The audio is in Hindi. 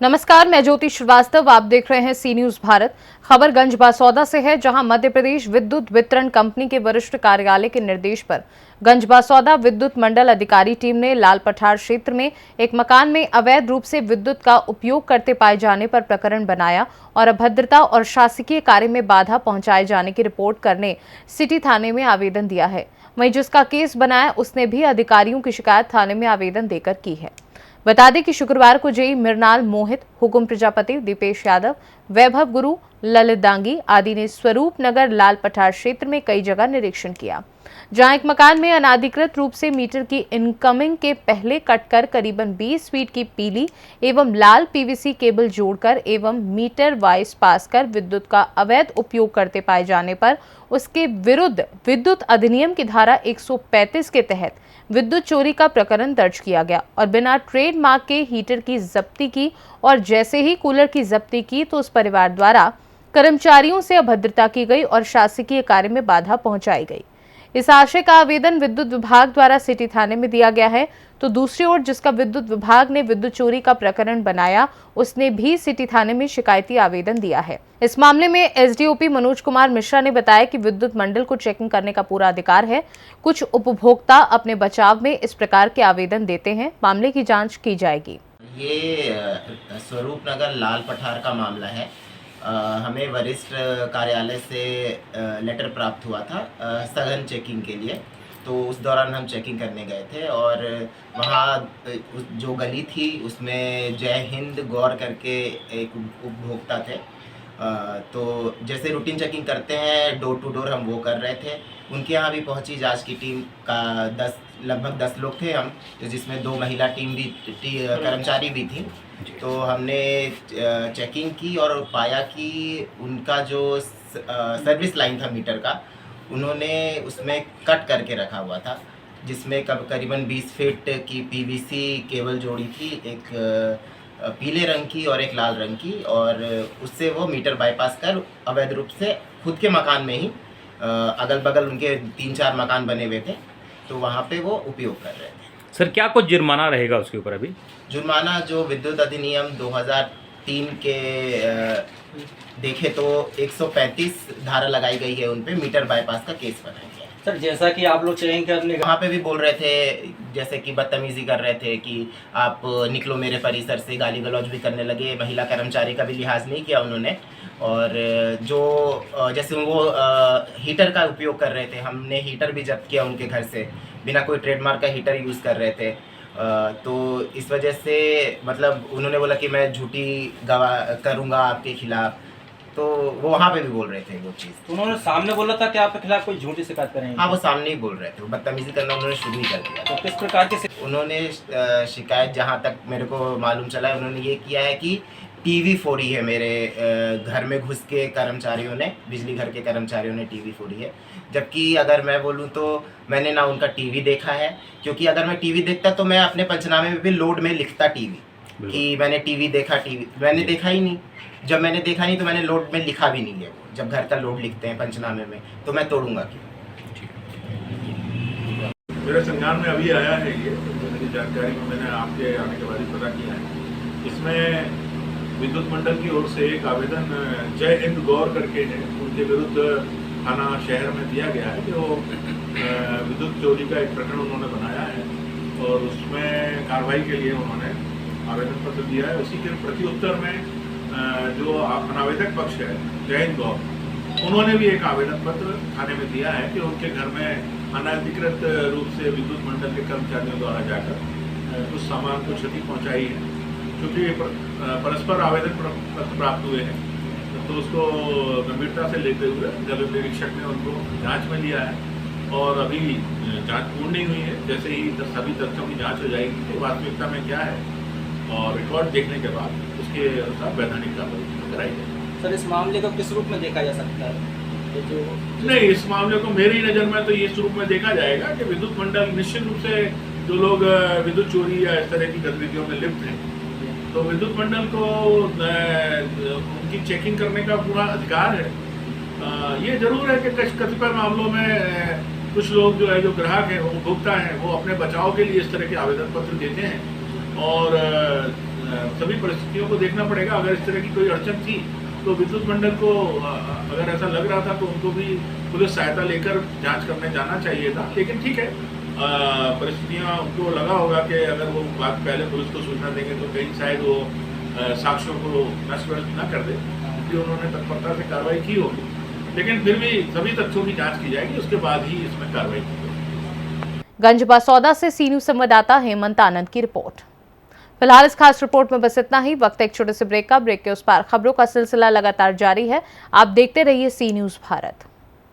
नमस्कार, मैं ज्योति श्रीवास्तव। आप देख रहे हैं सी न्यूज भारत। खबर गंज बासौदा से है, जहां मध्य प्रदेश विद्युत वितरण कंपनी के वरिष्ठ कार्यालय के निर्देश पर गंज बासौदा विद्युत मंडल अधिकारी टीम ने लाल पठार क्षेत्र में एक मकान में अवैध रूप से विद्युत का उपयोग करते पाए जाने पर प्रकरण बनाया और अभद्रता और शासकीय कार्य में बाधा पहुंचाए जाने की रिपोर्ट करने सिटी थाने में आवेदन दिया है। वहीं जिसका केस बनाया उसने भी अधिकारियों की शिकायत थाने में आवेदन देकर की है। बता दें कि शुक्रवार को जेई मृणाल मोहित, हुकुम प्रजापति, दीपेश यादव, वैभव गुरु, ललित दांगी आदि ने स्वरूप नगर लाल पठार क्षेत्र में कई जगह निरीक्षण किया, जहां एक मकान में अनाधिकृत रूप से मीटर की इनकमिंग के पहले कटकर करीबन 20 फीट की पीली एवं लाल पीवीसी केबल जोड़कर एवं मीटर वाइज पास कर विद्युत का अवैध उपयोग करते पाए जाने पर उसके विरुद्ध विद्युत अधिनियम की धारा 135 के तहत विद्युत चोरी का प्रकरण दर्ज किया गया और बिना ट्रेडमार्क के हीटर की जब्ती की और जैसे ही कूलर की जब्ती की तो उस परिवार द्वारा कर्मचारियों से अभद्रता की गई और शासकीय कार्य में बाधा पहुंचाई गई। इस आशय का आवेदन विद्युत विभाग द्वारा सिटी थाने में दिया गया है, तो दूसरी ओर जिसका विद्युत विभाग ने विद्युत चोरी का प्रकरण बनाया उसने भी सिटी थाने में शिकायती आवेदन दिया है। इस मामले में एसडीओपी मनोज कुमार मिश्रा ने बताया कि विद्युत मंडल को चेकिंग करने का पूरा अधिकार है। कुछ उपभोक्ता अपने बचाव में इस प्रकार के आवेदन देते हैं, मामले की जाँच की जाएगी। ये स्वरूप नगर लाल पठार का मामला है। हमें वरिष्ठ कार्यालय से लेटर प्राप्त हुआ था सघन चेकिंग के लिए, तो उस दौरान हम चेकिंग करने गए थे और वहाँ जो गली थी उसमें जय हिंद गौर करके एक उपभोक्ता थे। तो जैसे रूटीन चेकिंग करते हैं डोर टू डोर हम वो कर रहे थे। उनके यहाँ भी पहुंची जांच की टीम का लगभग 10 लोग थे हम, तो जिसमें 2 महिला टीम भी कर्मचारी भी थी। तो हमने चेकिंग की और पाया कि उनका जो सर्विस लाइन था मीटर का, उन्होंने उसमें कट करके रखा हुआ था, जिसमें करीबन 20 फीट की पीवीसी केबल जोड़ी थी, एक पीले रंग की और एक लाल रंग की, और उससे वो मीटर बाईपास कर अवैध रूप से खुद के मकान में ही अगल बगल उनके 3-4 मकान बने हुए थे, तो वहाँ पे वो उपयोग कर रहे थे। सर, क्या कुछ जुर्माना रहेगा उसके ऊपर? अभी जुर्माना जो विद्युत अधिनियम 2003 के देखे तो 135 धारा लगाई गई है, उन पे मीटर बाईपास का केस बनाया गया है। सर, जैसा कि आप लोग चेकिंग करने वहाँ पे भी बोल रहे थे, जैसे कि बदतमीजी कर रहे थे कि आप निकलो मेरे परिसर से, गाली गलौज भी करने लगे। महिला कर्मचारी का भी लिहाज नहीं किया उन्होंने। और जो जैसे वो हीटर का उपयोग कर रहे थे, हमने हीटर भी जब्त किया उनके घर से, बिना कोई ट्रेडमार्क का हीटर यूज़ कर रहे थे। तो इस वजह से मतलब उन्होंने बोला कि मैं झूठी गवाह करूँगा आपके खिलाफ, तो वो वहाँ पे भी बोल रहे थे वो चीज़। उन्होंने सामने बोला था कि आपके खिलाफ कोई झूठी शिकायत करेंगे। हाँ, वो सामने ही बोल रहे थे, बदतमीजी करना उन्होंने शुरू ही कर दिया। तो किस प्रकार की उन्होंने शिकायत, जहाँ तक मेरे को मालूम चला है, उन्होंने ये किया है कि टीवी फोड़ी है मेरे घर में घुस के कर्मचारियों ने, बिजली घर के कर्मचारियों ने टीवी फोड़ी है। जबकि अगर मैं बोलूँ तो मैंने ना उनका टीवी देखा है, क्योंकि अगर मैं टीवी देखता तो मैं अपने पंचनामे में भी लोड में लिखता टीवी कि मैंने टीवी देखा। टीवी मैंने देखा ही नहीं। जब मैंने देखा नहीं तो मैंने लोड में लिखा भी नहीं है। वो जब घर का लोड लिखते हैं पंचनामे में, तो मैं तोड़ूंगा क्यों? मेरे संज्ञान में अभी आया है ये, मेरी जानकारी में मैंने आपके आने के बाद ही पता किया है। इसमें विद्युत मंडल की ओर से एक आवेदन जय हिंद गौर करके है, उनके विरुद्ध थाना शहर में दिया गया है कि वो विद्युत चोरी का एक प्रकरण उन्होंने बनाया है और उसमें कार्रवाई के लिए उन्होंने आवेदन पत्र दिया है। उसी के प्रति उत्तर में जो अनावेदक पक्ष है जय हिंद गौर, उन्होंने भी एक आवेदन पत्र थाने में दिया है कि उनके घर में अनधिकृत रूप से विद्युत मंडल के कर्मचारियों द्वारा जाकर कुछ सामान को क्षति पहुंचाई है। क्योंकि परस्पर आवेदन पत्र प्राप्त हुए हैं, तो उसको गंभीरता से लेते हुए जल निरीक्षक ने उनको जांच में लिया है और अभी जांच पूर्ण नहीं हुई है। जैसे ही सभी तथ्यों की जांच हो जाएगी कि वास्तविकता में क्या है और रिकॉर्ड देखने के बाद उसके अनुसार वैधानिक कार्रवाई कराई जाएगी। सर, इस मामले को किस रूप में देखा जा सकता है? नहीं, इस मामले को मेरी नज़र में तो इस रूप में देखा जाएगा कि विद्युत मंडल निश्चित रूप से जो लोग विद्युत चोरी या इस तरह की गतिविधियों में लिप्त हैं, तो विद्युत मंडल को उनकी चेकिंग करने का पूरा अधिकार है। ये जरूर है कि कतिपय मामलों में कुछ लोग जो है, जो ग्राहक हैं, वो उपभोक्ता हैं, वो अपने बचाव के लिए इस तरह के आवेदन पत्र देते हैं और सभी परिस्थितियों को देखना पड़ेगा। अगर इस तरह की कोई अड़चन थी तो विद्युत मंडल को अगर ऐसा लग रहा था तो उनको भी पुलिस सहायता लेकर जांच करने जाना चाहिए था। लेकिन ठीक है, परिस्थितियां उनको लगा होगा कि अगर वो बात पहले पुलिस को सूचना देंगे तो कहीं शायद वो साक्ष्यों को नष्ट न कर दे, क्योंकि उन्होंने तत्परता से कार्रवाई की होगी। लेकिन फिर भी सभी तथ्यों की जांच की जाएगी, उसके बाद ही इसमें कार्रवाई की जाएगी। गंजबासौदा से सी न्यूज संवाददाता हेमंत आनंद की रिपोर्ट। फिलहाल इस खास रिपोर्ट में बस इतना ही। वक्त एक छोटे से ब्रेक का। ब्रेक के उस पार खबरों का सिलसिला लगातार जारी है। आप देखते रहिए सी न्यूज भारत।